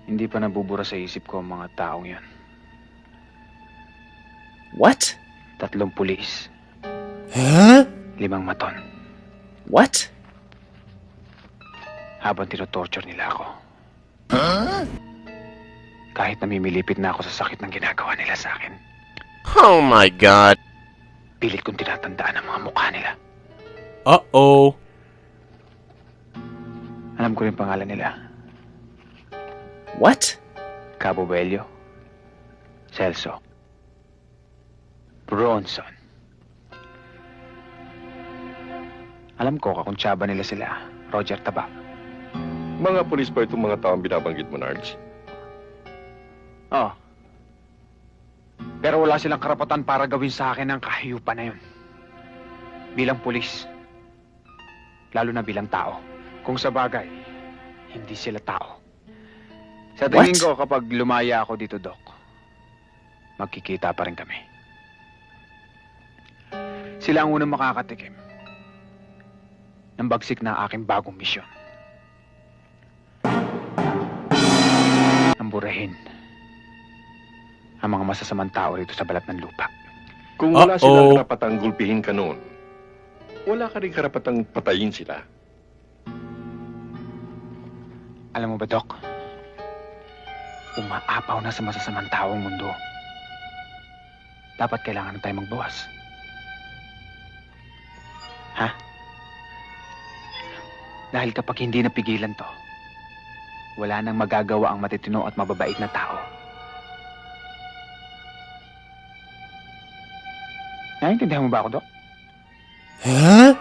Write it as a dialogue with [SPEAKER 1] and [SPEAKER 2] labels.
[SPEAKER 1] Hindi pa nabubura sa isip ko ang mga taong yan.
[SPEAKER 2] What?
[SPEAKER 1] 3 pulis,
[SPEAKER 2] Huh?
[SPEAKER 1] 5 maton.
[SPEAKER 2] What?
[SPEAKER 1] Habang tinotorture nila ako. Kahit namimilipit na ako sa sakit ng ginagawa nila sa akin,
[SPEAKER 3] Oh my god.
[SPEAKER 1] pilit kong tinatandaan ang mga mukha nila.
[SPEAKER 2] Uh-oh.
[SPEAKER 1] Alam ko rin pangalan nila.
[SPEAKER 2] What?
[SPEAKER 1] Cabo Bello, Celso, Bronson. Alam ko kakuntsaba nila sila, Roger Taba.
[SPEAKER 4] Mga pulis ba itong mga taong binabanggit mo, Nards?
[SPEAKER 1] Oo. Pero wala silang karapatan para gawin sa akin ang kahiyupan na yun. Bilang pulis. Lalo na bilang tao. Kung sa bagay, hindi sila tao. Sa tingin ko kapag lumaya ako dito, Doc, magkikita pa rin kami. Sila ang unang makakatikim ng bagsik na aking bagong misyon. Ang burahin ang mga masasamang tao rito sa balat ng lupa.
[SPEAKER 4] Kung wala
[SPEAKER 2] Uh-oh.
[SPEAKER 4] silang karapatang gulpihin ka noon, wala ka rin karapatang patayin sila.
[SPEAKER 1] Alam mo ba, Doc? Umaapaw na sa masasamang tao ang mundo. Dapat kailangan na tayo magbawas. Ha? Dahil kapag hindi napigilan to, wala nang magagawa ang matitino at mababait na tao. Naiintindihan mo ba ako, Doc?
[SPEAKER 2] Huh?